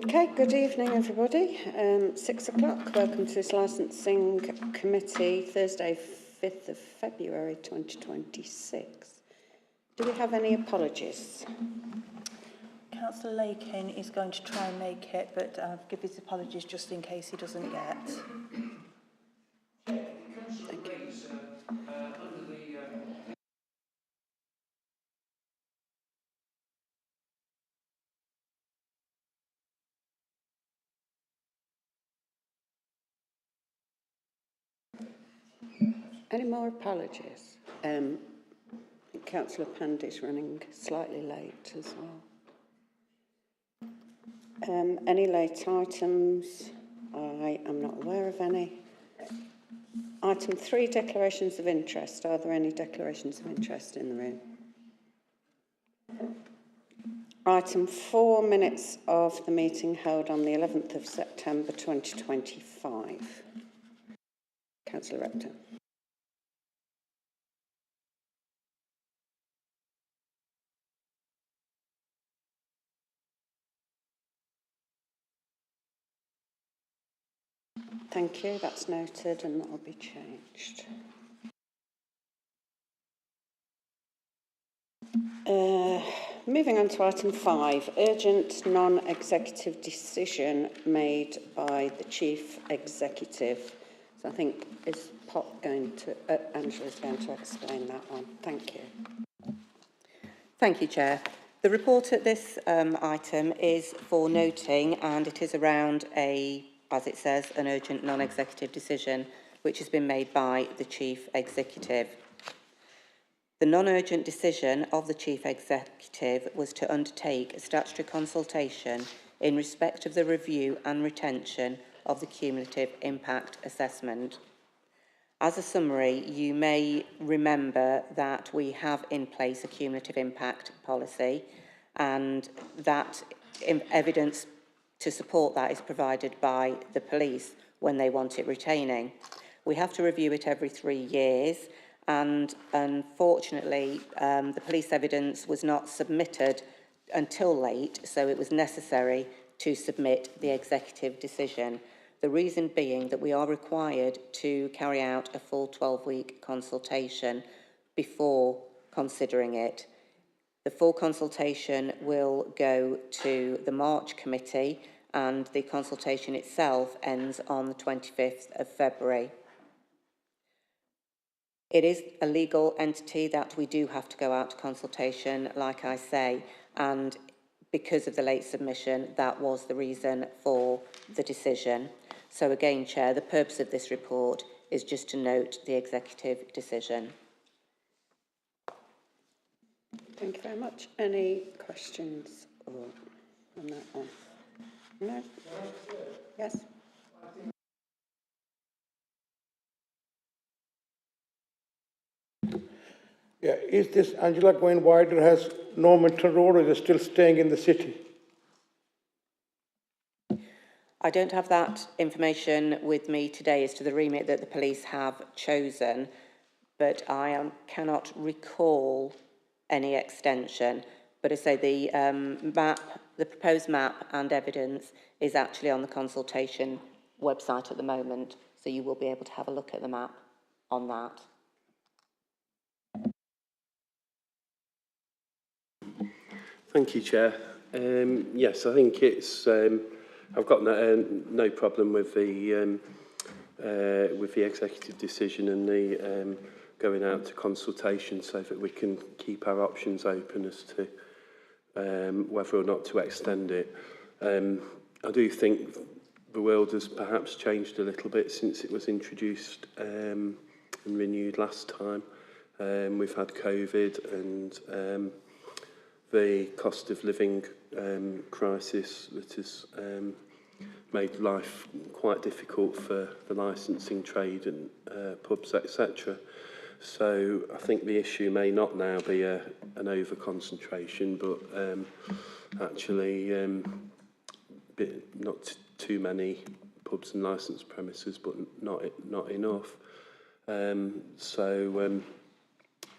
Okay, good evening everybody. 6 o'clock, welcome to this licensing committee, Thursday 5th of February 2026. Do we have any apologies? Councillor Lakin is going to try and make it, but I'll give his apologies just in case he doesn't get. Thank you. Any more apologies? I think Councillor Pandy's running slightly late as well. Any late items? I am not aware of any. Item 3, declarations of interest. Are there any declarations of interest in the room? Item 4, minutes of the meeting held on the 11th of September 2025. Councillor Repton. Thank you, that's noted and that will be changed. Moving on to item 5, urgent non-executive decision made by the Chief Executive. So I think is Angela's going to explain that one. Thank you. Thank you, Chair. The report at this item is for noting, and it is around as it says, an urgent non-executive decision which has been made by the Chief Executive. The non-urgent decision of the Chief Executive was to undertake a statutory consultation in respect of the review and retention of the cumulative impact assessment. As a summary, you may remember that we have in place a cumulative impact policy, and that evidence to support that is provided by the police when they want it retaining. We have to review it every 3 years, and unfortunately the police evidence was not submitted until late, so it was necessary to submit the executive decision. The reason being that we are required to carry out a full 12-week consultation before considering it. The full consultation will go to the March committee, and the consultation itself ends on the 25th of February. It is a legal entity that we do have to go out to consultation, like I say, and because of the late submission, that was the reason for the decision. So again, Chair, the purpose of this report is just to note the executive decision. Thank you very much. Any questions on that one? No? Yes? Yeah, is this Angela going wider as Normanton Road, or is it still staying in the city? I don't have that information with me today as to the remit that the police have chosen, but I cannot recall any extension. But as I say, the proposed map and evidence is actually on the consultation website at the moment, so you will be able to have a look at the map on that. Thank you, Chair. Yes, I think it's. I've got no problem with the executive decision and the going out to consultation, so that we can keep our options open as to whether or not to extend it. I do think the world has perhaps changed a little bit since it was introduced and renewed last time. We've had COVID and the cost of living crisis that has made life quite difficult for the licensing trade and pubs, etc. So I think the issue may not now be an over-concentration, but actually not too many pubs and licensed premises, but not enough.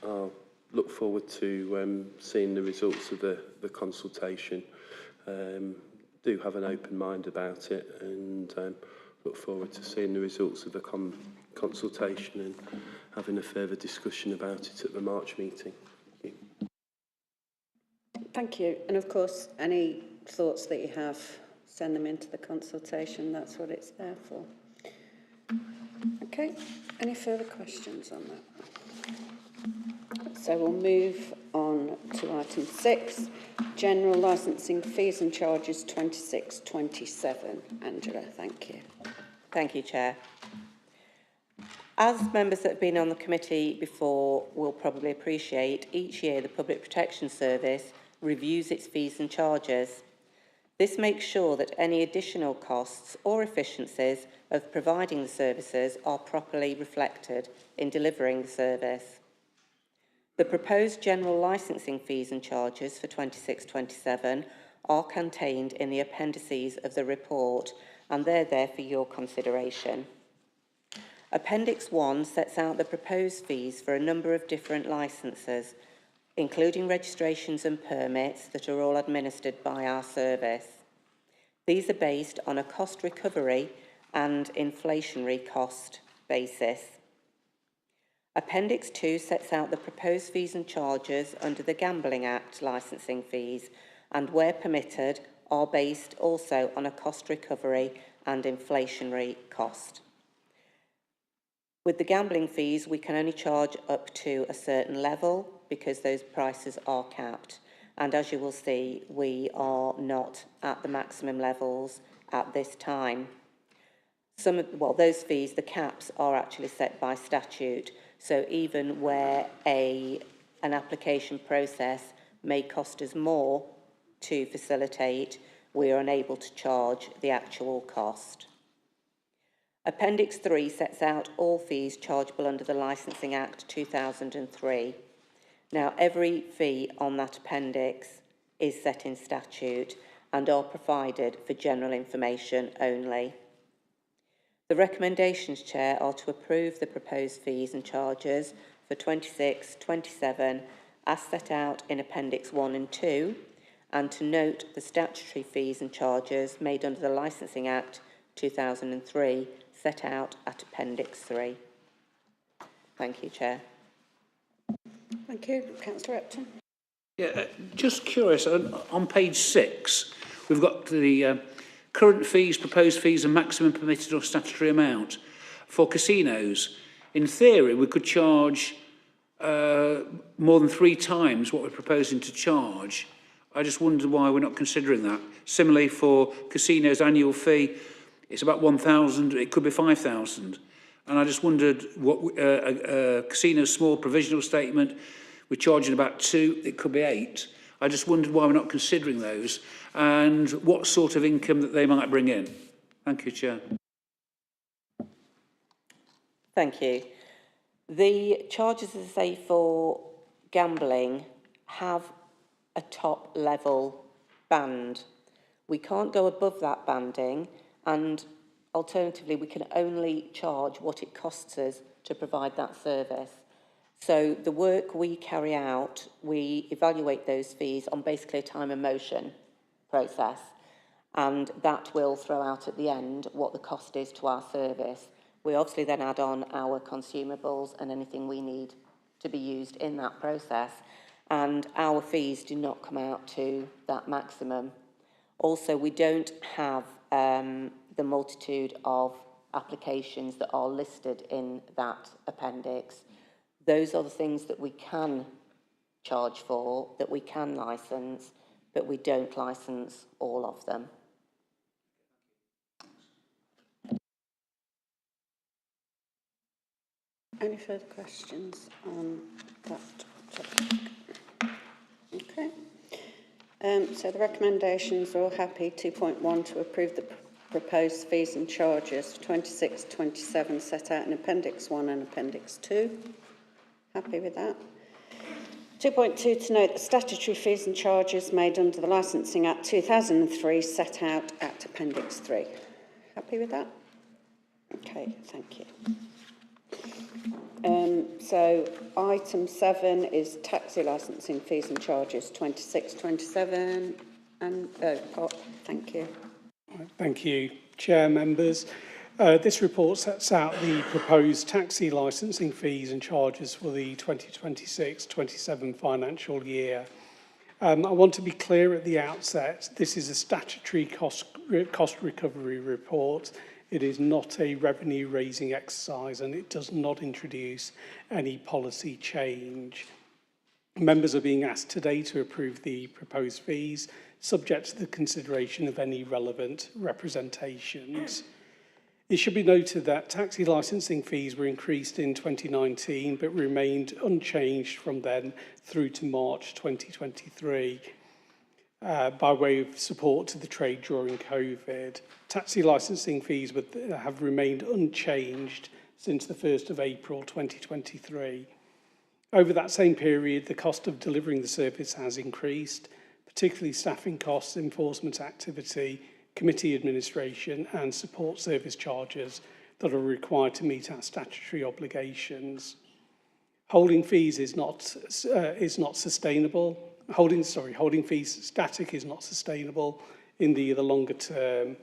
I'll look forward to seeing the results of the consultation. do have an open mind about it, and look forward to seeing the results of the consultation and having a further discussion about it at the March meeting. Thank you. Thank you. And of course, any thoughts that you have, send them into the consultation. That's what it's there for. Okay. Any further questions on that? So we'll move on to item 6, general licensing fees and charges 2627. Angela, thank you. Thank you, Chair. As members that have been on the committee before will probably appreciate, each year the Public Protection Service reviews its fees and charges. This makes sure that any additional costs or efficiencies of providing the services are properly reflected in delivering the service. The proposed general licensing fees and charges for 2627 are contained in the appendices of the report, and they're there for your consideration. Appendix 1 sets out the proposed fees for a number of different licences, including registrations and permits that are all administered by our service. These are based on a cost recovery and inflationary cost basis. Appendix 2 sets out the proposed fees and charges under the Gambling Act licensing fees, and where permitted are based also on a cost recovery and inflationary cost. With the gambling fees, we can only charge up to a certain level because those prices are capped. And as you will see, we are not at the maximum levels at this time. Those fees, the caps, are actually set by statute. So even where an application process may cost us more to facilitate, we are unable to charge the actual cost. Appendix 3 sets out all fees chargeable under the Licensing Act 2003. Now, every fee on that appendix is set in statute and are provided for general information only. The recommendations, Chair, are to approve the proposed fees and charges for 2627 as set out in Appendix 1 and 2, and to note the statutory fees and charges made under the Licensing Act 2003 set out at Appendix 3. Thank you, Chair. Thank you. Councillor Upton. Yeah, just curious, on page 6, we've got the current fees, proposed fees and maximum permitted or statutory amount for casinos. In theory, we could charge more than 3 times what we're proposing to charge. I just wondered why we're not considering that. Similarly, for casinos' annual fee, it's about 1,000, it could be 5,000. And I just wondered what a casino's small provisional statement, we're charging about 2, it could be 8. I just wondered why we're not considering those and what sort of income that they might bring in. Thank you, Chair. Thank you. The charges, as I say, for gambling have a top level band. We can't go above that banding, and alternatively, we can only charge what it costs us to provide that service. So the work we carry out, we evaluate those fees on basically a time and motion process, and that will throw out at the end what the cost is to our service. We obviously then add on our consumables and anything we need to be used in that process, and our fees do not come out to that maximum. Also, we don't have the multitude of applications that are listed in that appendix. Those are the things that we can charge for, that we can licence, but we don't licence all of them. Any further questions on that topic? Okay. So the recommendations are all happy. 2.1 to approve the proposed fees and charges for 2627 set out in Appendix 1 and Appendix 2. Happy with that. 2.2 to note the statutory fees and charges made under the Licensing Act 2003 set out at Appendix 3. Happy with that? Okay, thank you. So item 7 is taxi licensing fees and charges 2627. And, Pot, thank you. Thank you, Chair, members. This report sets out the proposed taxi licensing fees and charges for the 2026-27 financial year. I want to be clear at the outset, this is a statutory cost recovery report. It is not a revenue raising exercise and it does not introduce any policy change. Members are being asked today to approve the proposed fees, subject to the consideration of any relevant representations. It should be noted that taxi licensing fees were increased in 2019 but remained unchanged from then through to March 2023 by way of support to the trade during COVID. Taxi licensing fees have remained unchanged since the 1st of April 2023. Over that same period, the cost of delivering the service has increased, particularly staffing costs, enforcement activity, committee administration and support service charges that are required to meet our statutory obligations. Holding fees is not sustainable. Holding fees static is not sustainable in the longer term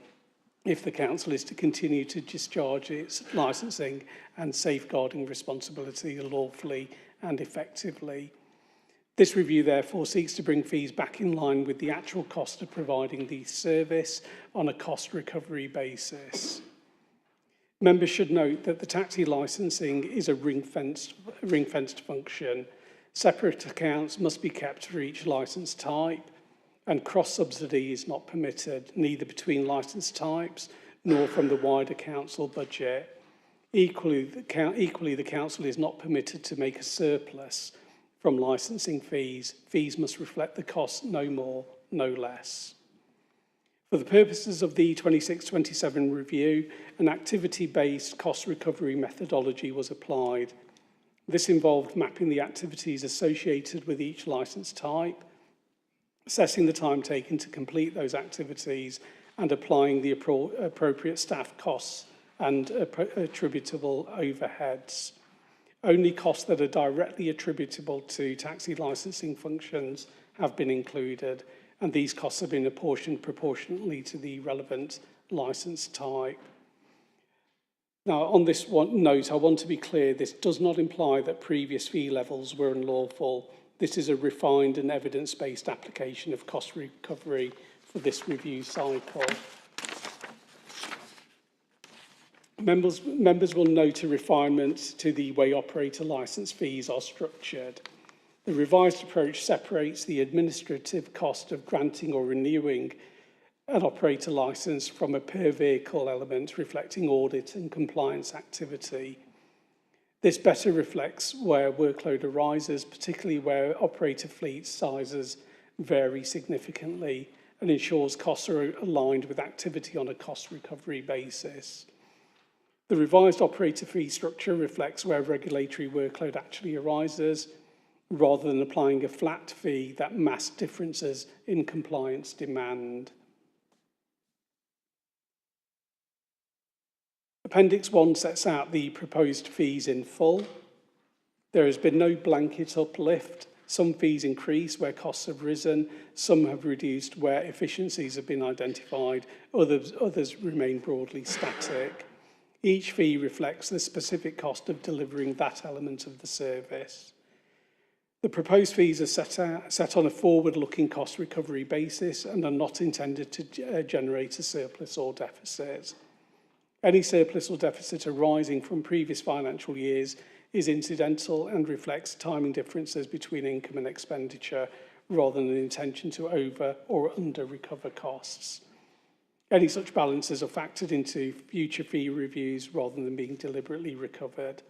if the council is to continue to discharge its licensing and safeguarding responsibility lawfully and effectively. This review therefore seeks to bring fees back in line with the actual cost of providing the service on a cost recovery basis. Members should note that the taxi licensing is a ring-fenced function. Separate accounts must be kept for each licence type, and cross-subsidy is not permitted, neither between licence types nor from the wider council budget. Equally, the council is not permitted to make a surplus from licensing fees. Fees must reflect the cost, no more, no less. For the purposes of the 26-27 review, an activity-based cost recovery methodology was applied. This involved mapping the activities associated with each licence type, assessing the time taken to complete those activities, and applying the appropriate staff costs and attributable overheads. Only costs that are directly attributable to taxi licensing functions have been included, and these costs have been apportioned proportionately to the relevant licence type. Now, on this note, I want to be clear, this does not imply that previous fee levels were unlawful. This is a refined and evidence-based application of cost recovery for this review cycle. Members will note a refinement to the way operator licence fees are structured. The revised approach separates the administrative cost of granting or renewing an operator licence from a per vehicle element reflecting audit and compliance activity. This better reflects where workload arises, particularly where operator fleet sizes vary significantly, and ensures costs are aligned with activity on a cost recovery basis. The revised operator fee structure reflects where regulatory workload actually arises, rather than applying a flat fee that masks differences in compliance demand. Appendix 1 sets out the proposed fees in full. There has been no blanket uplift. Some fees increase where costs have risen, some have reduced where efficiencies have been identified, others remain broadly static. Each fee reflects the specific cost of delivering that element of the service. The proposed fees are set on a forward-looking cost recovery basis and are not intended to generate a surplus or deficit. Any surplus or deficit arising from previous financial years is incidental and reflects timing differences between income and expenditure rather than an intention to over or under recover costs. Any such balances are factored into future fee reviews rather than being deliberately recovered.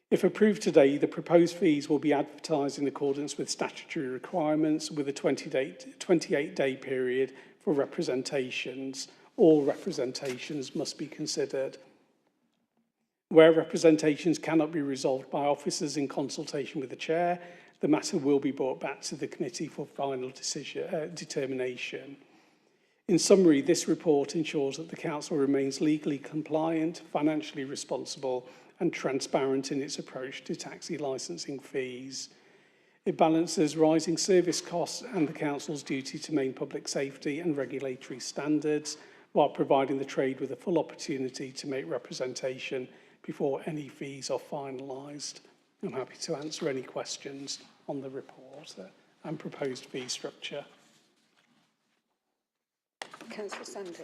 If approved today, the proposed fees will be advertised in accordance with statutory requirements with a 28-day period for representations. All representations must be considered. Where representations cannot be resolved by officers in consultation with the chair, the matter will be brought back to the committee for final determination. In summary, this report ensures that the council remains legally compliant, financially responsible and transparent in its approach to taxi licensing fees. It balances rising service costs and the Council's duty to maintain public safety and regulatory standards, while providing the trade with a full opportunity to make representation before any fees are finalised. I'm happy to answer any questions on the report and proposed fee structure. Councillor Sandy.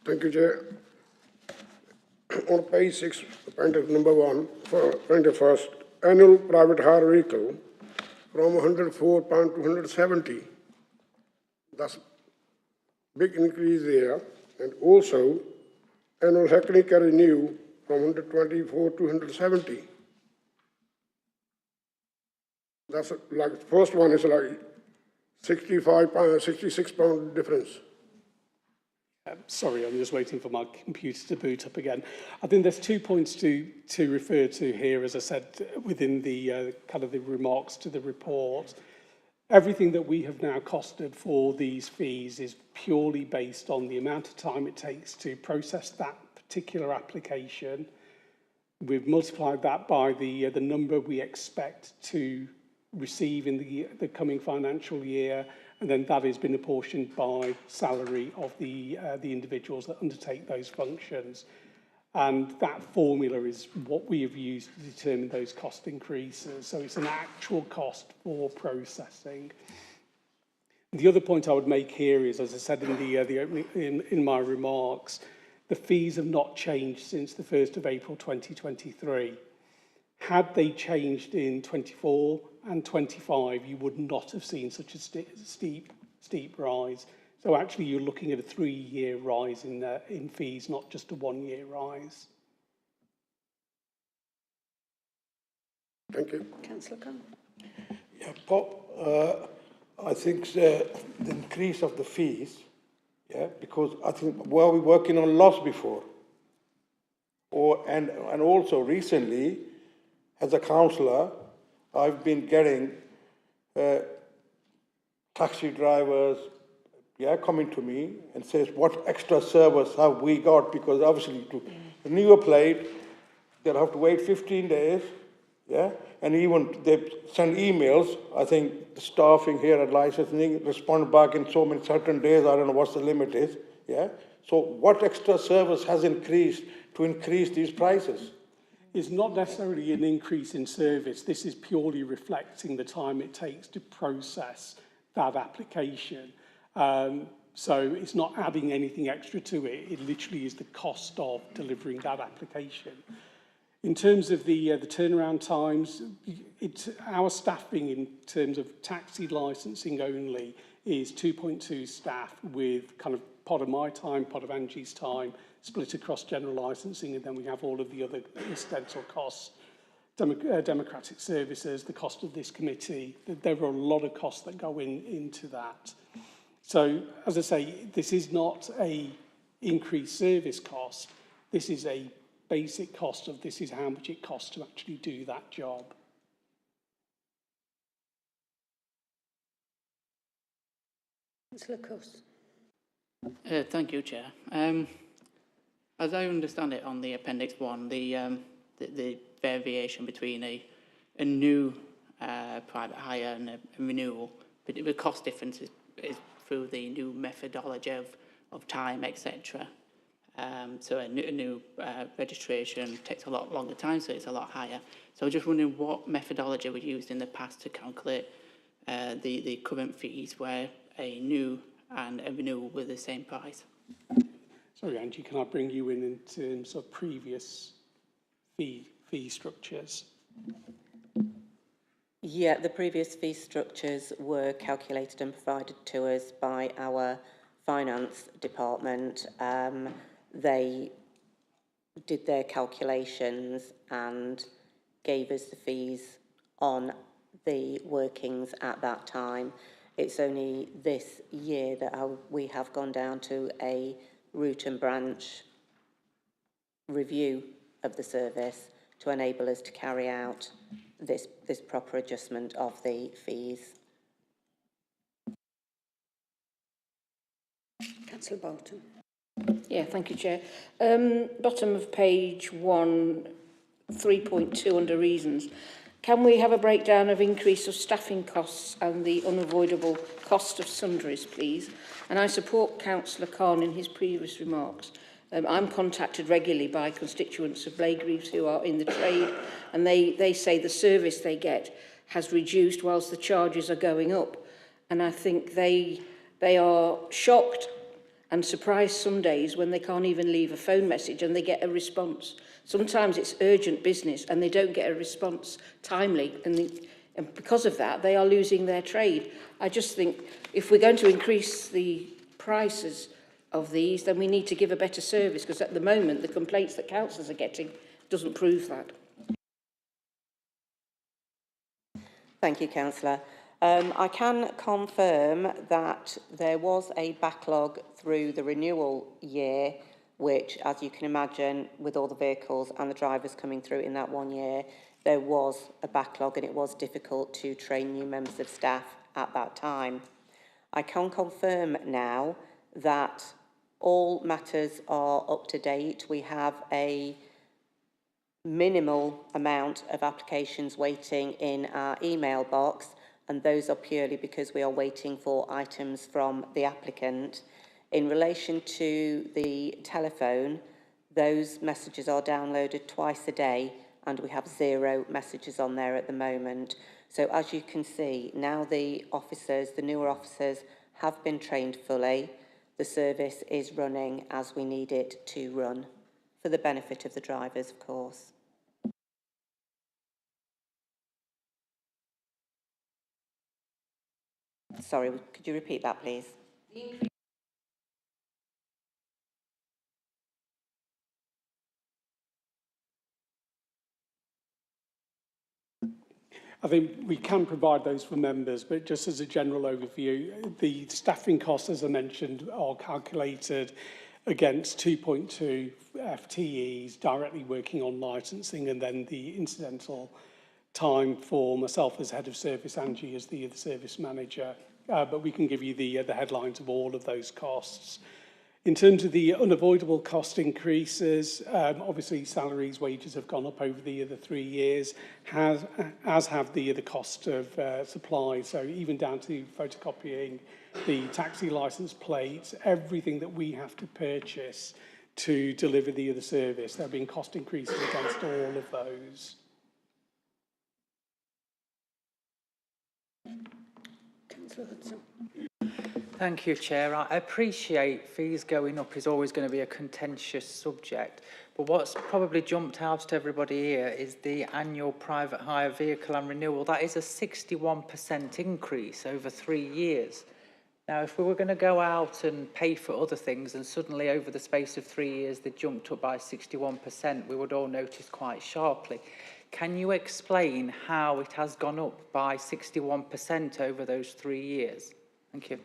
Thank you, Chair. On page 6, appendix number 1, for 21st, annual private hire vehicle from £104 to £170. That's big increase there. And also, annual Hackney carry new from 124 to 170. That's like, the first one is like £66 difference. Sorry, I'm just waiting for my computer to boot up again. I think there's 2 points to refer to here, as I said, within the kind of the remarks to the report. Everything that we have now costed for these fees is purely based on the amount of time it takes to process that particular application. We've multiplied that by the number we expect to receive in the coming financial year, and then that has been apportioned by salary of the individuals that undertake those functions. And that formula is what we have used to determine those cost increases. So it's an actual cost for processing. The other point I would make here is, as I said in the opening, in my remarks, the fees have not changed since the 1st of April 2023. Had they changed in 24 and 25, you would not have seen such a steep rise. So actually, you're looking at a 3-year rise in fees, not just a 1-year rise. Thank you. Councillor Khan. Yeah, Bob, I think the increase of the fees, yeah, because I think were we working on loss before? And also recently, as a councillor, I've been getting taxi drivers, coming to me and says, what extra service have we got? Because obviously to renew a plate, they'll have to wait 15 days, and even they send emails. I think the staffing here at licensing respond back in so many certain days. I don't know what the limit is, So what extra service has increased to increase these prices? It's not necessarily an increase in service. This is purely reflecting the time it takes to process that application. So it's not adding anything extra to it. It literally is the cost of delivering that application. In terms of the turnaround times, our staffing in terms of taxi licensing only is 2.2 staff, with kind of part of my time, part of Angie's time, split across general licensing, and then we have all of the other incidental costs, democratic services, the cost of this committee. There are a lot of costs that go into that. So, as I say, this is not a increased service cost. This is a basic cost of this is how much it costs to actually do that job. Councillor Cuss. Thank you, Chair. As I understand it on the Appendix 1, the variation between a new private hire and a renewal, but the cost difference is through the new methodology of time, etc. So a new registration takes a lot longer time, so it's a lot higher. So I'm just wondering what methodology was used in the past to calculate the current fees where a new and a renewal were the same price. Sorry, Angie, can I bring you in terms of previous fee structures? Yeah, the previous fee structures were calculated and provided to us by our finance department. They did their calculations and gave us the fees on the workings at that time. It's only this year that we have gone down to a root and branch review of the service to enable us to carry out this proper adjustment of the fees. Councillor Bolton. Yeah, thank you, Chair. Bottom of page 1, 3.2 under reasons. Can we have a breakdown of increase of staffing costs and the unavoidable cost of sundries, please? And I support Councillor Khan in his previous remarks. I'm contacted regularly by constituents of Blaegreaves who are in the trade, and they say the service they get has reduced whilst the charges are going up. And I think they are shocked and surprised some days when they can't even leave a phone message and they get a response. Sometimes it's urgent business and they don't get a response timely, and because of that, they are losing their trade. I just think if we're going to increase the prices of these, then we need to give a better service, because at the moment, the complaints that councillors are getting doesn't prove that. Thank you, Councillor. I can confirm that there was a backlog through the renewal year, which, as you can imagine, with all the vehicles and the drivers coming through in that 1 year, there was a backlog and it was difficult to train new members of staff at that time. I can confirm now that all matters are up to date. We have a minimal amount of applications waiting in our email box, and those are purely because we are waiting for items from the applicant. In relation to the telephone, those messages are downloaded twice a day and we have 0 messages on there at the moment. So as you can see, now the officers, the newer officers, have been trained fully. The service is running as we need it to run, for the benefit of the drivers, of course. Sorry, could you repeat that, please? I think we can provide those for members, but just as a general overview, the staffing costs, as I mentioned, are calculated against 2.2 FTEs directly working on licensing, and then the incidental time for myself as head of service, Angie as the service manager. But we can give you the headlines of all of those costs. In terms of the unavoidable cost increases, obviously salaries, wages have gone up over the 3 years, as have the cost of supplies. So even down to photocopying, the taxi licence plates, everything that we have to purchase to deliver the service. There have been cost increases against all of those. Councillor Hudson. Thank you, Chair. I appreciate fees going up is always going to be a contentious subject, but what's probably jumped out to everybody here is the annual private hire vehicle and renewal. That is a 61% increase over 3 years. Now, if we were going to go out and pay for other things and suddenly over the space of 3 years they jumped up by 61%, we would all notice quite sharply. Can you explain how it has gone up by 61% over those 3 years? Thank you.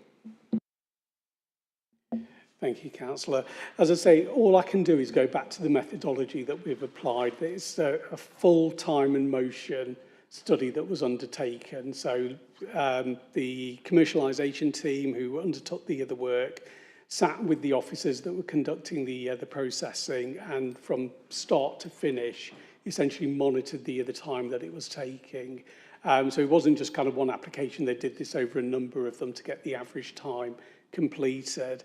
Thank you, Councillor. As I say, all I can do is go back to the methodology that we've applied. It's a full time and motion study that was undertaken. So the commercialisation team who undertook the work sat with the officers that were conducting the processing, and from start to finish essentially monitored the time that it was taking. So it wasn't just kind of one application. They did this over a number of them to get the average time completed.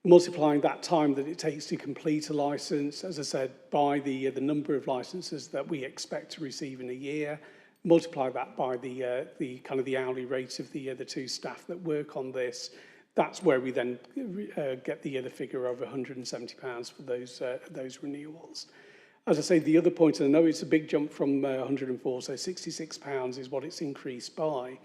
Multiplying that time that it takes to complete a licence, as I said, by the number of licences that we expect to receive in a year, multiply that by the kind of the hourly rate of the 2 staff that work on this. That's where we then get the figure of £170 for those renewals. As I say, the other point, and I know it's a big jump from 104, so £66 is what it's increased by.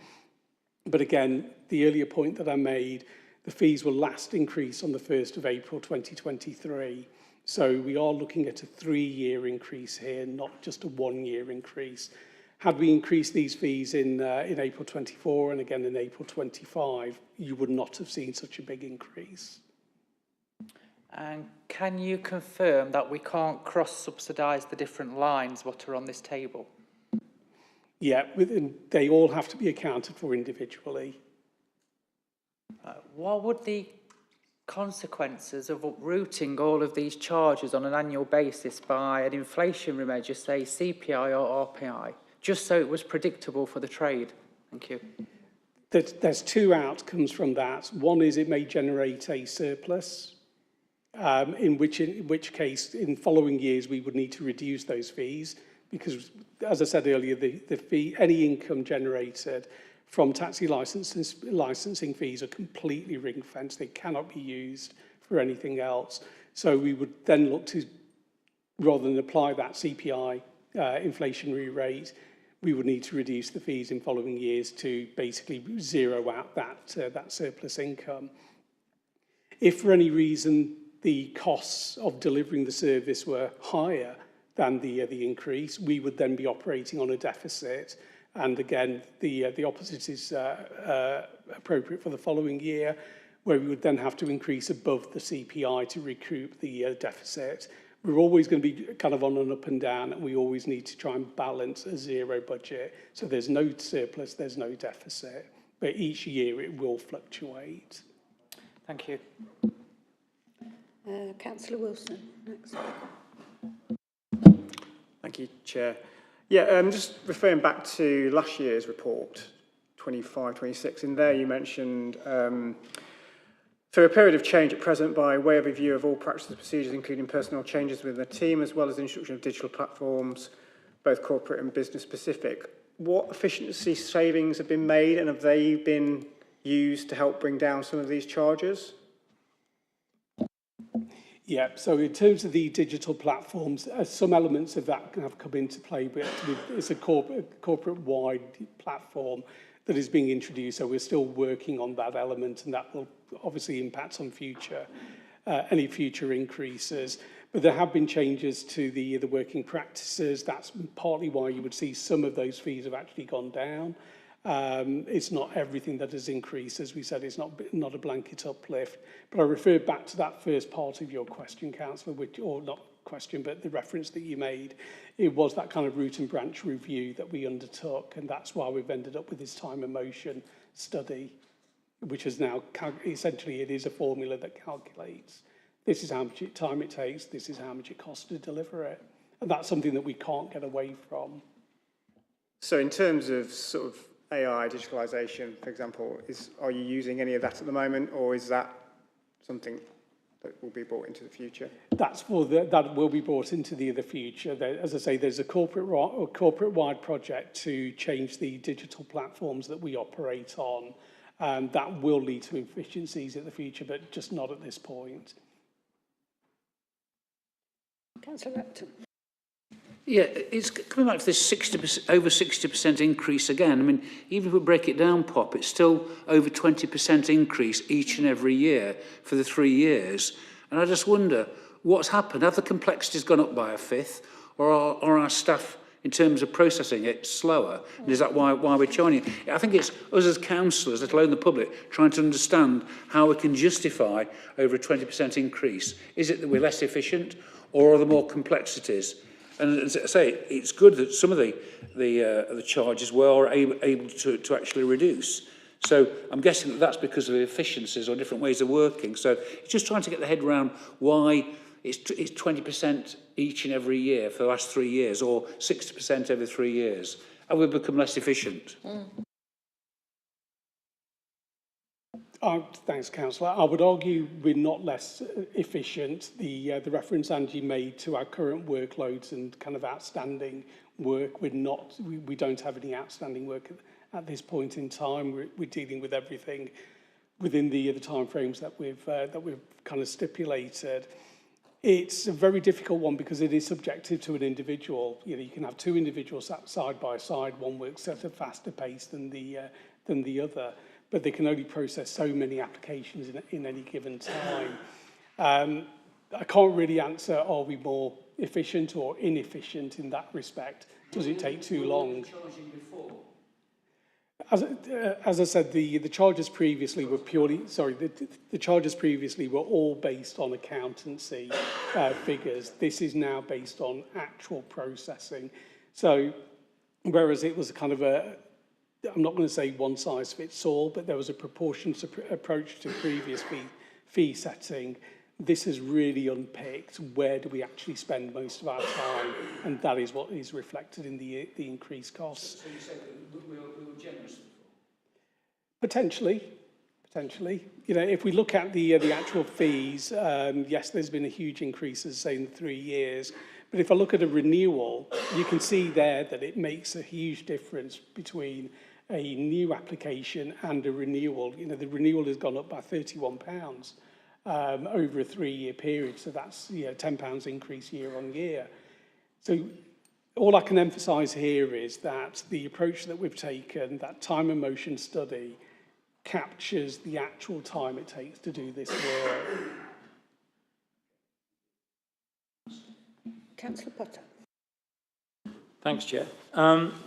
But again, the earlier point that I made, the fees will last increase on the 1st of April 2023. So we are looking at a 3-year increase here, not just a 1-year increase. Had we increased these fees in April 24 and again in April 25, you would not have seen such a big increase. And can you confirm that we can't cross-subsidise the different lines what are on this table? Yeah, they all have to be accounted for individually. What would the consequences of uprooting all of these charges on an annual basis by an inflationary measure, say CPI or RPI, just so it was predictable for the trade? Thank you. There's two outcomes from that. One is it may generate a surplus, in which case, in following years, we would need to reduce those fees because, as I said earlier, the fee, any income generated from taxi licensing fees are completely ring-fenced. They cannot be used for anything else. So we would then look to, rather than apply that CPI inflationary rate, we would need to reduce the fees in following years to basically zero out that surplus income. If for any reason the costs of delivering the service were higher than the increase, we would then be operating on a deficit. And again, the opposite is appropriate for the following year, where we would then have to increase above the CPI to recoup the deficit. We're always going to be kind of on an up and down, and we always need to try and balance a zero budget. So there's no surplus, there's no deficit, but each year it will fluctuate. Thank you. Councillor Wilson, next. Thank you, Chair. Yeah, just referring back to last year's report, 25-26, in there you mentioned through a period of change at present by way of review of all practices and procedures, including personnel changes within the team, as well as the introduction of digital platforms, both corporate and business specific. What efficiency savings have been made, and have they been used to help bring down some of these charges? Yeah, so in terms of the digital platforms, some elements of that have come into play, but it's a corporate-wide platform that is being introduced, so we're still working on that element, and that will obviously impact on any future increases. But there have been changes to the working practices. That's partly why you would see some of those fees have actually gone down. It's not everything that has increased. As we said, it's not a blanket uplift. But I refer back to that first part of your question, Councillor, or not question, but the reference that you made. It was that kind of root and branch review that we undertook, and that's why we've ended up with this time and motion study, which is now, essentially, it is a formula that calculates this is how much time it takes, this is how much it costs to deliver it. And that's something that we can't get away from. So in terms of sort of AI, digitalisation, for example, are you using any of that at the moment, or is that something that will be brought into the future? That will be brought into the future. As I say, there's a corporate-wide project to change the digital platforms that we operate on. That will lead to efficiencies in the future, but just not at this point. Councillor Repton. Yeah, it's coming back to this 60%, over 60% increase again. I mean, even if we break it down, Pop, it's still over 20% increase each and every year for the 3 years. And I just wonder, what's happened? Have the complexities gone up by a fifth? Or are our staff, in terms of processing it, slower? And is that why we're charging it? I think it's us as councillors, let alone the public, trying to understand how we can justify over a 20% increase. Is it that we're less efficient, or are there more complexities? And as I say, it's good that some of the charges were able to actually reduce. So I'm guessing that that's because of the efficiencies or different ways of working. So it's just trying to get the head around why it's 20% each and every year for the last 3 years, or 60% every 3 years. Have we become less efficient? Thanks, Councillor. I would argue we're not less efficient. The reference Angie made to our current workloads and kind of outstanding work, we don't have any outstanding work at this point in time. We're dealing with everything within the timeframes that we've kind of stipulated. It's a very difficult one because it is subjective to an individual. You know, you can have two individuals side by side. One works at a faster pace than the other, but they can only process so many applications in any given time. I can't really answer, are we more efficient or inefficient in that respect? Does it take too long? As I said, the charges previously were the charges previously were all based on accountancy figures. This is now based on actual processing. So, whereas it was kind of I'm not going to say one size fits all, but there was a proportionate approach to previous fee setting. this has really unpicked where do we actually spend most of our time, and that is what is reflected in the increased costs. So you say that we were generous? Potentially. You know, if we look at the actual fees, yes, there's been a huge increase, as I say, in 3 years. But if I look at a renewal, you can see there that it makes a huge difference between a new application and a renewal. You know, the renewal has gone up by £31 over a 3-year period. So that's, you know, £10 increase year on year. So all I can emphasise here is that the approach that we've taken, that time and motion study, captures the actual time it takes to do this work. Councillor Potter. Thanks, Chair.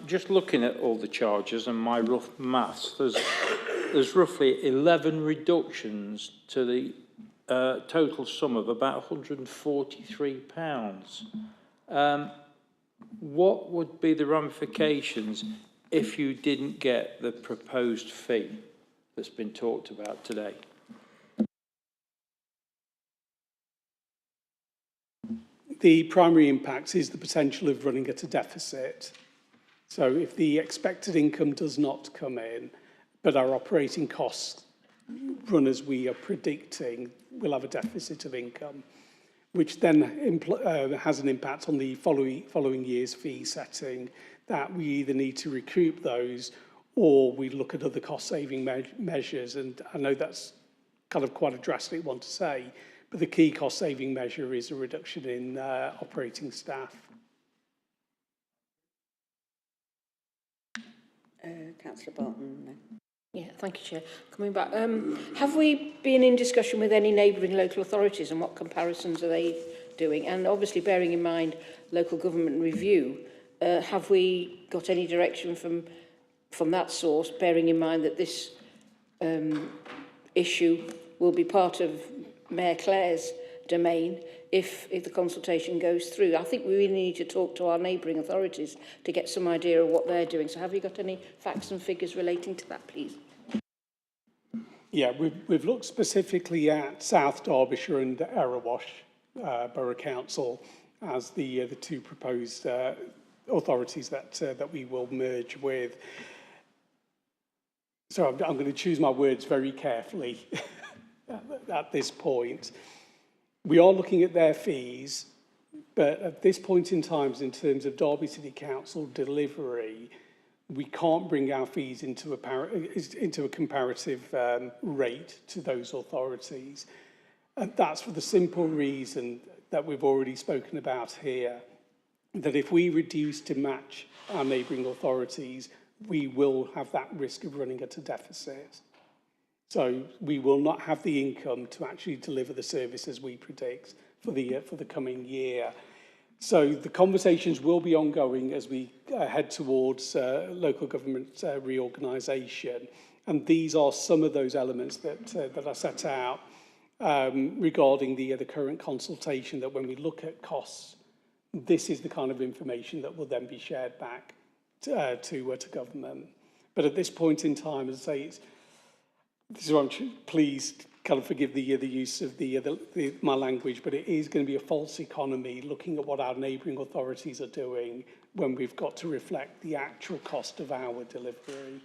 Just looking at all the charges and my rough maths, there's roughly 11 reductions to the total sum of about £143. What would be the ramifications if you didn't get the proposed fee that's been talked about today? The primary impact is the potential of running at a deficit. So if the expected income does not come in, but our operating costs run as we are predicting, we'll have a deficit of income, which then has an impact on the following year's fee setting, that we either need to recoup those or we look at other cost-saving measures. And I know that's kind of quite a drastic one to say, but the key cost-saving measure is a reduction in operating staff. Councillor Barton. No. Yeah, thank you, Chair. Coming back, have we been in discussion with any neighbouring local authorities and what comparisons are they doing? And obviously, bearing in mind local government review, have we got any direction from that source, bearing in mind that this issue will be part of Mayor Clare's domain if the consultation goes through? I think we really need to talk to our neighbouring authorities to get some idea of what they're doing. So have you got any facts and figures relating to that, please? Yeah, we've looked specifically at South Derbyshire and Erewash Borough Council as the two proposed authorities that we will merge with. So I'm going to choose my words very carefully at this point. We are looking at their fees, but at this point in time, in terms of Derby City Council delivery, we can't bring our fees into a comparative rate to those authorities. And that's for the simple reason that we've already spoken about here, that if we reduce to match our neighbouring authorities, we will have that risk of running at a deficit. So we will not have the income to actually deliver the services we predict for the coming year. So the conversations will be ongoing as we head towards local government reorganisation. And these are some of those elements that I set out regarding the current consultation, that when we look at costs, this is the kind of information that will then be shared back to government. But at this point in time, as I say, this is what I'm pleased, kind of forgive the use of my language, but it is going to be a false economy looking at what our neighbouring authorities are doing when we've got to reflect the actual cost of our delivery.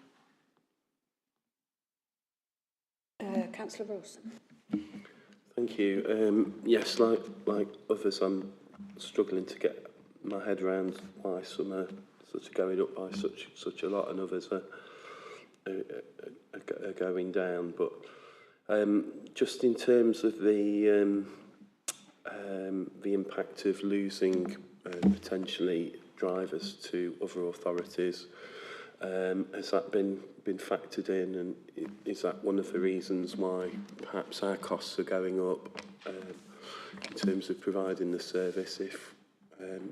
Councillor Wilson. Thank you. Yes, like others, I'm struggling to get my head around why some are sort of going up by such a lot and others are going down. But just in terms of the impact of losing potentially drivers to other authorities, has that been factored in, and is that one of the reasons why perhaps our costs are going up in terms of providing the service if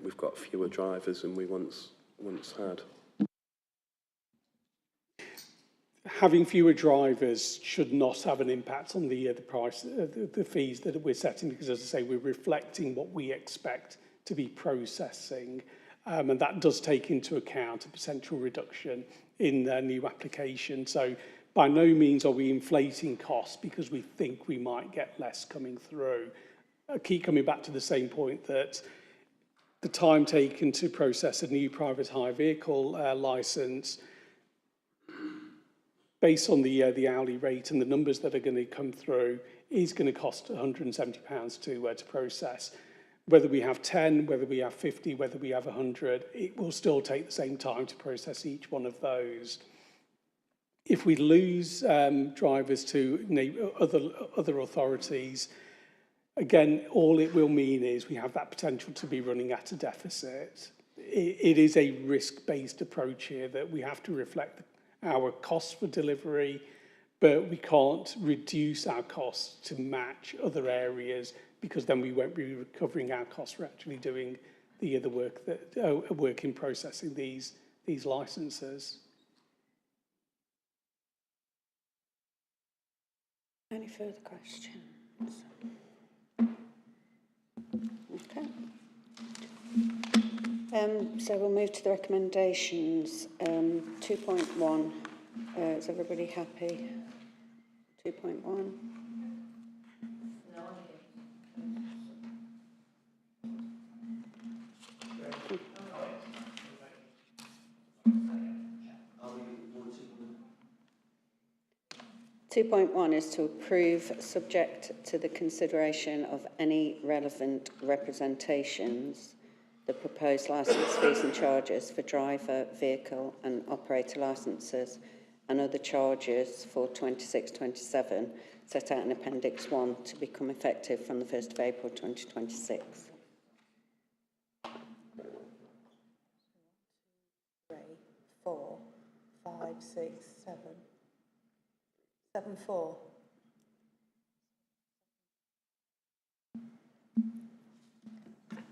we've got fewer drivers than we once had? Having fewer drivers should not have an impact on the price, the fees that we're setting, because, as I say, we're reflecting what we expect to be processing, and that does take into account a potential reduction in new applications. So by no means are we inflating costs because we think we might get less coming through. I keep coming back to the same point that the time taken to process a new private hire vehicle licence, based on the hourly rate and the numbers that are going to come through, is going to cost £170 to process. Whether we have 10, whether we have 50, whether we have 100, it will still take the same time to process each one of those. If we lose drivers to other authorities, again, all it will mean is we have that potential to be running at a deficit. It is a risk-based approach here that we have to reflect our costs for delivery, but we can't reduce our costs to match other areas because then we won't be recovering our costs for actually doing the other work work in processing these licenses. Any further questions? Okay. So we'll move to the recommendations. 2.1, is everybody happy? 2.1. 2.1 is to approve, subject to the consideration of any relevant representations, the proposed licence fees and charges for driver, vehicle and operator licences and other charges for 26-27 set out in Appendix 1 to become effective from the 1st of April 2026. 3, 4, 5, 6, 7. 7, 4.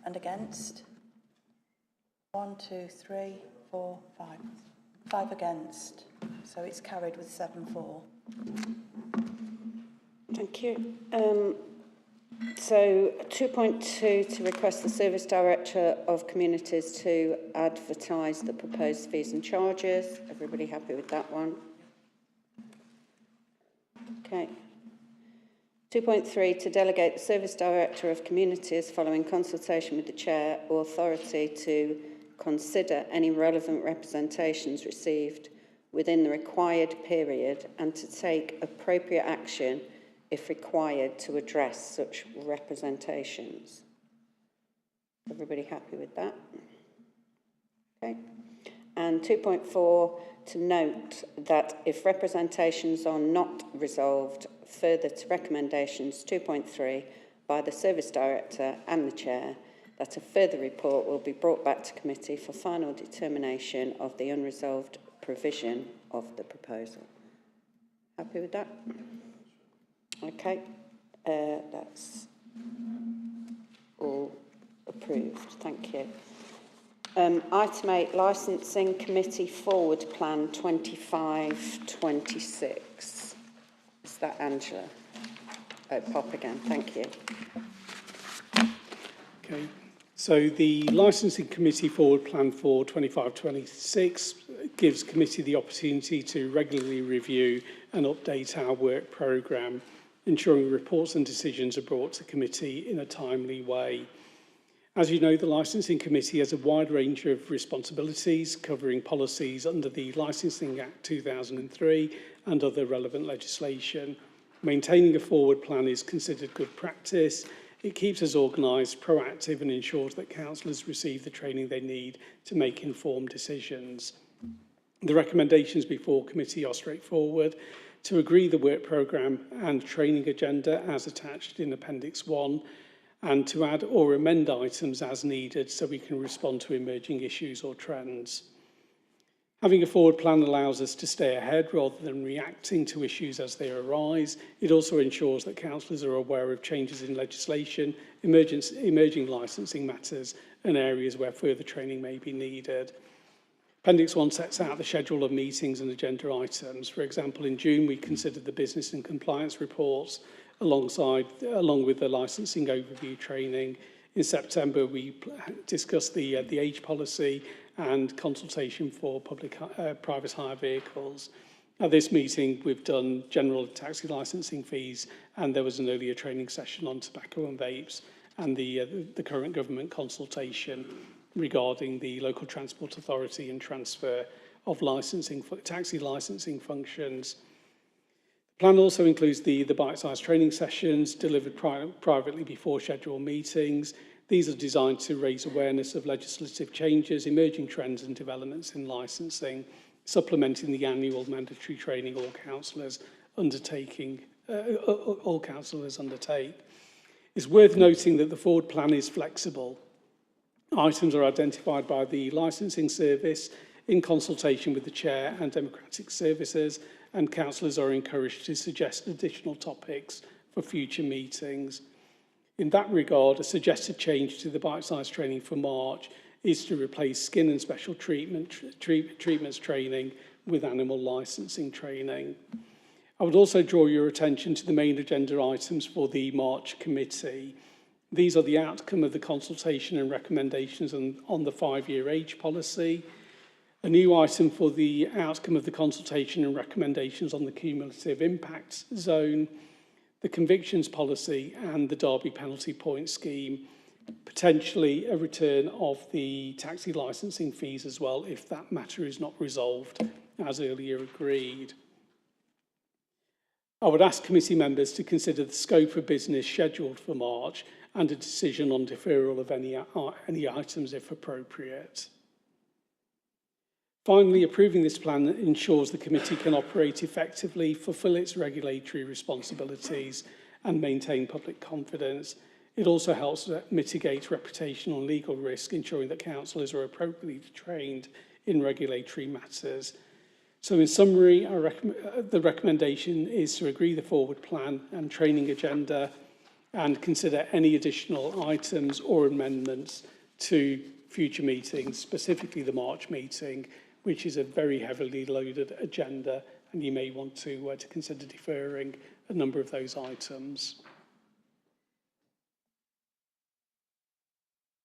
And against? 1, 2, 3, 4, 5. 5 against. So it's carried with 7, 4. Thank you. So 2.2 to request the Service Director of Communities to advertise the proposed fees and charges. Everybody happy with that one? Okay. 2.3 to delegate the Service Director of Communities, following consultation with the Chair, authority to consider any relevant representations received within the required period and to take appropriate action if required to address such representations. Everybody happy with that? Okay. And 2.4 to note that if representations are not resolved further to recommendations 2.3 by the Service Director and the Chair, that a further report will be brought back to committee for final determination of the unresolved provision of the proposal. Happy with that? Okay, that's all approved. Thank you. Item 8, Licensing Committee Forward Plan 25-26. Is that Angela? Oh, pop again. Thank you. Okay. So the Licensing Committee Forward Plan for 25-26 gives committee the opportunity to regularly review and update our work programme, ensuring reports and decisions are brought to committee in a timely way. As you know, the Licensing Committee has a wide range of responsibilities covering policies under the Licensing Act 2003 and other relevant legislation. Maintaining a forward plan is considered good practice. It keeps us organised, proactive and ensures that councillors receive the training they need to make informed decisions. The recommendations before committee are straightforward: to agree the work programme and training agenda as attached in Appendix 1, and to add or amend items as needed so we can respond to emerging issues or trends. Having a forward plan allows us to stay ahead rather than reacting to issues as they arise. It also ensures that councillors are aware of changes in legislation, emerging licensing matters and areas where further training may be needed. Appendix 1 sets out the schedule of meetings and agenda items. For example, in June we considered the business and compliance reports along with the licensing overview training. In September we discussed the age policy and consultation for private hire vehicles. At this meeting, we've done general taxi licensing fees, and there was an earlier training session on tobacco and vapes, and the current government consultation regarding the local transport authority and transfer of taxi licensing functions. The plan also includes the bite-sized training sessions delivered privately before scheduled meetings. These are designed to raise awareness of legislative changes, emerging trends and developments in licensing, supplementing the annual mandatory training all councillors undertake. It's worth noting that the forward plan is flexible. Items are identified by the licensing service in consultation with the chair and democratic services, and councillors are encouraged to suggest additional topics for future meetings. In that regard, a suggested change to the bite-sized training for March is to replace skin and special treatments training with animal licensing training. I would also draw your attention to the main agenda items for the March committee. These are the outcome of the consultation and recommendations on the 5-year age policy, a new item for the outcome of the consultation and recommendations on the cumulative impact zone, the convictions policy and the Derby penalty point scheme, potentially a return of the taxi licensing fees as well if that matter is not resolved as earlier agreed. I would ask committee members to consider the scope of business scheduled for March and a decision on deferral of any items if appropriate. Finally, approving this plan ensures the committee can operate effectively, fulfil its regulatory responsibilities and maintain public confidence. It also helps mitigate reputational and legal risk, ensuring that councillors are appropriately trained in regulatory matters. So in summary, the recommendation is to agree the forward plan and training agenda and consider any additional items or amendments to future meetings, specifically the March meeting, which is a very heavily loaded agenda, and you may want to consider deferring a number of those items.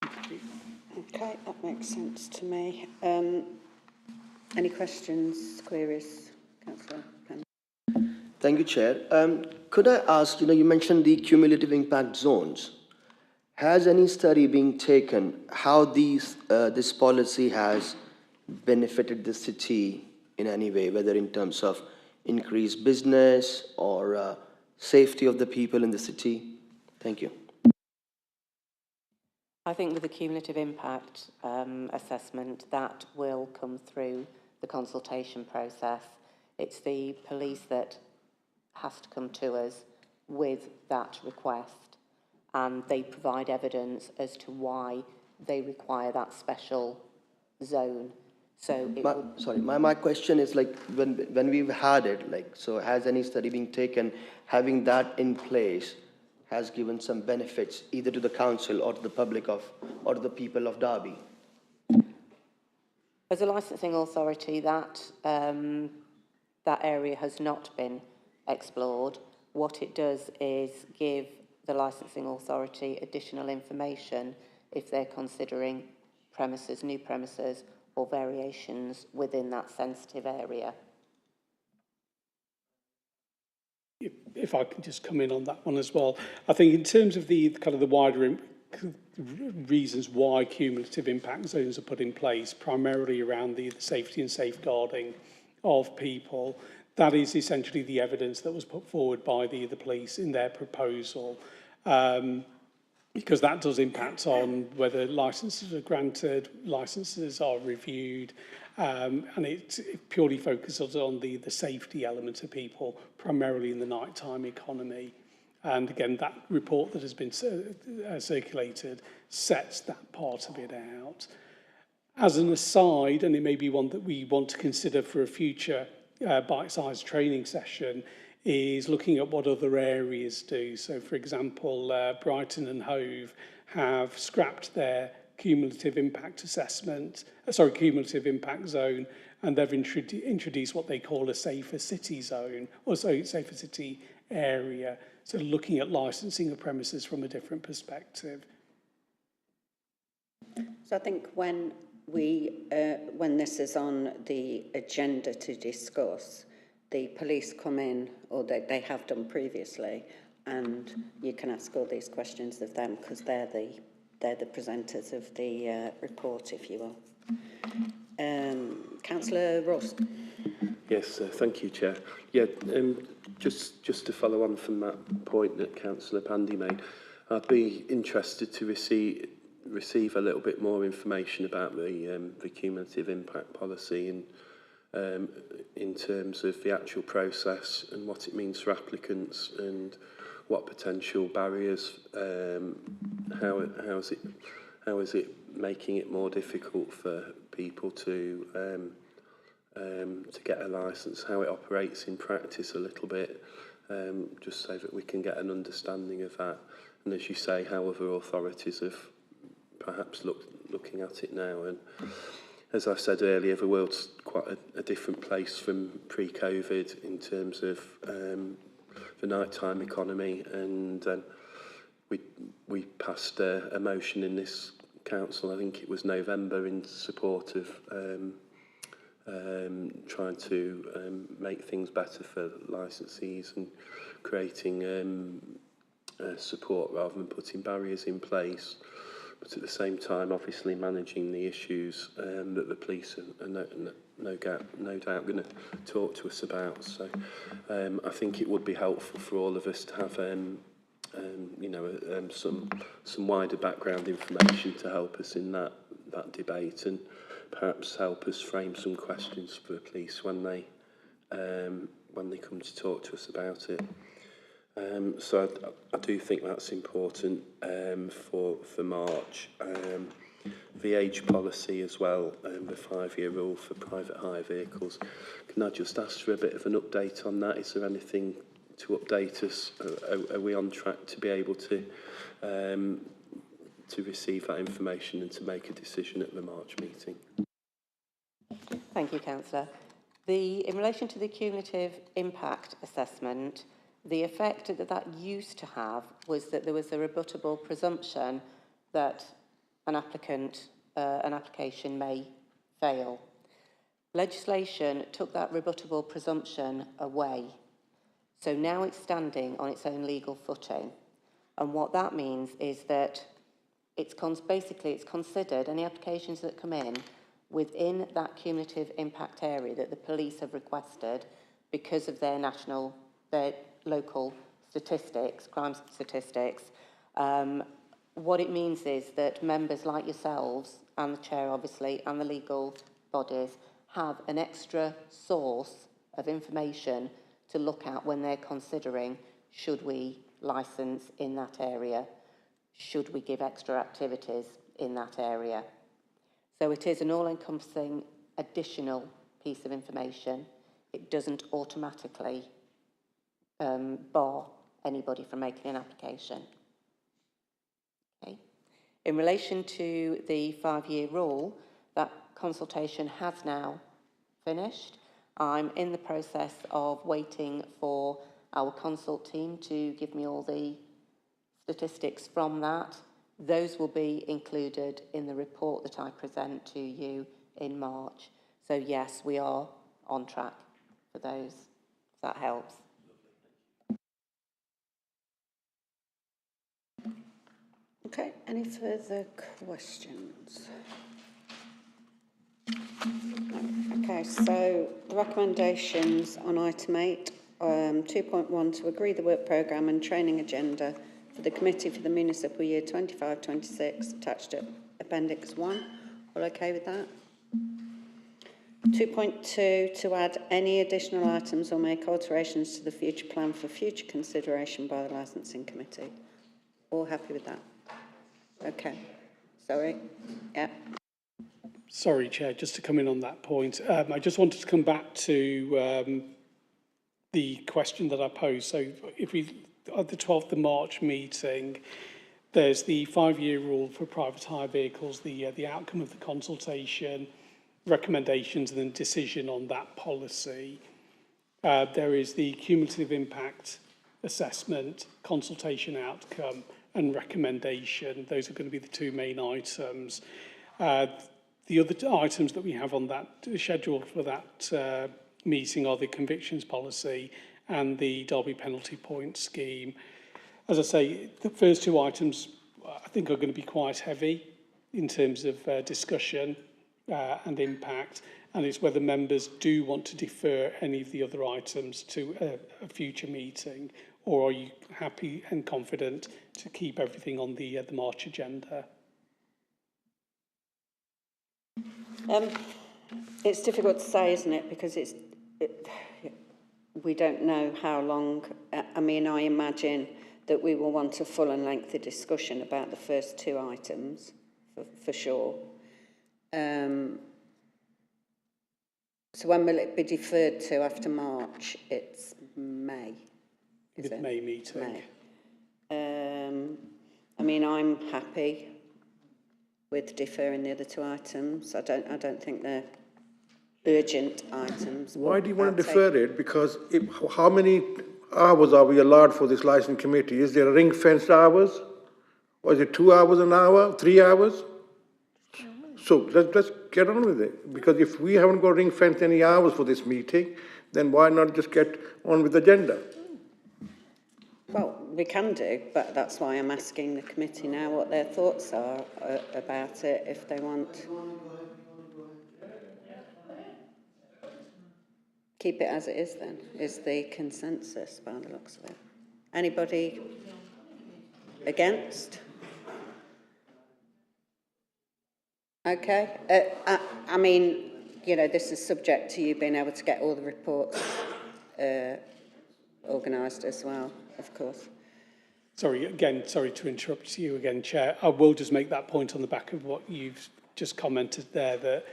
Okay, that makes sense to me. Any questions, queries, Councillor Penn? Thank you, Chair. Could I ask, you mentioned the cumulative impact zones. Has any study been taken how this policy has benefited the city in any way, whether in terms of increased business or safety of the people in the city? Thank you. I think with the cumulative impact assessment, that will come through the consultation process. It's the police that has to come to us with that request, and they provide evidence as to why they require that special zone. So my question is, like, when we've had it, like, so has any study been taken having that in place has given some benefits either to the council or to the public or to the people of Derby? As a licensing authority, that area has not been explored. What it does is give the licensing authority additional information if they're considering new premises, or variations within that sensitive area. If I can just come in on that one as well. I think in terms of the kind of the wider reasons why cumulative impact zones are put in place, primarily around the safety and safeguarding of people, that is essentially the evidence that was put forward by the police in their proposal. Because that does impact on whether licences are granted, licences are reviewed, and it purely focuses on the safety element of people, primarily in the nighttime economy. And again, that report that has been circulated sets that part of it out. As an aside, and it may be one that we want to consider for a future bite-sized training session, is looking at what other areas do. So, for example, Brighton and Hove have scrapped their cumulative impact zone, and they've introduced what they call a safer city zone, or safer city area. So looking at licensing of premises from a different perspective. So I think when this is on the agenda to discuss, the police come in, or they have done previously, and you can ask all these questions of them because they're the presenters of the report, if you will. Councillor Ross. Yes, thank you, Chair. Yeah, just to follow on from that point that Councillor Pandy made, I'd be interested to receive a little bit more information about the cumulative impact policy and in terms of the actual process and what it means for applicants and what potential barriers, how is it making it more difficult for people to get a licence, how it operates in practice a little bit, just so that we can get an understanding of that. And as you say, how other authorities have perhaps looking at it now. And as I said earlier, the world's quite a different place from pre-COVID in terms of the nighttime economy. And we passed a motion in this council, I think it was November, in support of trying to make things better for licensees and creating support rather than putting barriers in place, but at the same time obviously managing the issues that the police are no doubt going to talk to us about. So I think it would be helpful for all of us to have some wider background information to help us in that debate, and perhaps help us frame some questions for the police when they come to talk to us about it. So I do think that's important for March. The age policy as well, the 5-year rule for private hire vehicles. Can I just ask for a bit of an update on that? Is there anything to update us? Are we on track to be able to receive that information and to make a decision at the March meeting? Thank you, Councillor. In relation to the cumulative impact assessment, the effect that used to have was that there was a rebuttable presumption that an application may fail. Legislation took that rebuttable presumption away. So now it's standing on its own legal footing. And what that means is that it's considered, any applications that come in within that cumulative impact area that the police have requested because of their local statistics, crime statistics. What it means is that members like yourselves and the chair, obviously, and the legal bodies have an extra source of information to look at when they're considering, should we licence in that area? Should we give extra activities in that area? So it is an all-encompassing additional piece of information. It doesn't automatically bar anybody from making an application. Okay. In relation to the 5-year rule, that consultation has now finished. I'm in the process of waiting for our consult team to give me all the statistics from that. Those will be included in the report that I present to you in March. So yes, we are on track for those, if that helps. Okay, any further questions? Okay, so the recommendations on item 8, 2.1, to agree the work programme and training agenda for the Committee for the Municipal Year 25-26, attached to Appendix 1. All okay with that? 2.2, to add any additional items or make alterations to the future plan for future consideration by the Licensing Committee. All happy with that? Okay. Sorry. Yeah. Sorry, Chair, just to come in on that point. I just wanted to come back to the question that I posed. So if we, at the 12th of March meeting, there's the 5-year rule for private hire vehicles, the outcome of the consultation, recommendations and then decision on that policy. There is the cumulative impact assessment, consultation outcome and recommendation. Those are going to be the two main items. The other items that we have on that schedule for that meeting are the convictions policy and the Derby penalty point scheme. As I say, the first two items I think are going to be quite heavy in terms of discussion and impact, and it's whether members do want to defer any of the other items to a future meeting, or are you happy and confident to keep everything on the March agenda? It's difficult to say, isn't it? Because we don't know how long. I mean, I imagine that we will want a full and lengthy discussion about the first two items, for sure. So when will it be deferred to after March? It's May. Is it? May meeting. May. I mean, I'm happy with deferring the other two items. I don't think they're urgent items. Why do you want to defer it? Because how many hours are we allowed for this licensing committee? Is there ring-fenced hours? Or is it 2 hours an hour, 3 hours? So let's get on with it. Because if we haven't got ring-fenced any hours for this meeting, then why not just get on with the agenda? Well, we can do, but that's why I'm asking the committee now what their thoughts are about it, if they want. Keep it as it is then, is the consensus by the looks of it. Anybody against? Okay. I mean, you know, this is subject to you being able to get all the reports organised as well, of course. Sorry to interrupt you again, Chair. I will just make that point on the back of what you've just commented there, that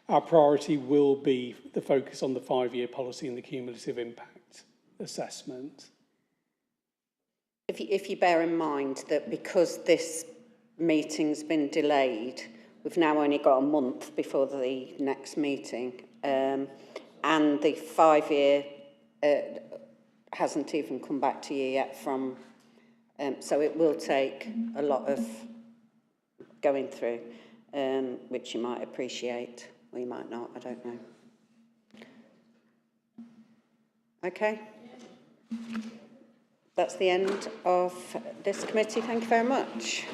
our priority will be the focus on the 5-year policy and the cumulative impact assessment. If you bear in mind that because this meeting's been delayed, we've now only got a month before the next meeting, and the 5-year hasn't even come back to you yet from, so it will take a lot of going through, which you might appreciate, or you might not, I don't know. Okay. That's the end of this committee. Thank you very much.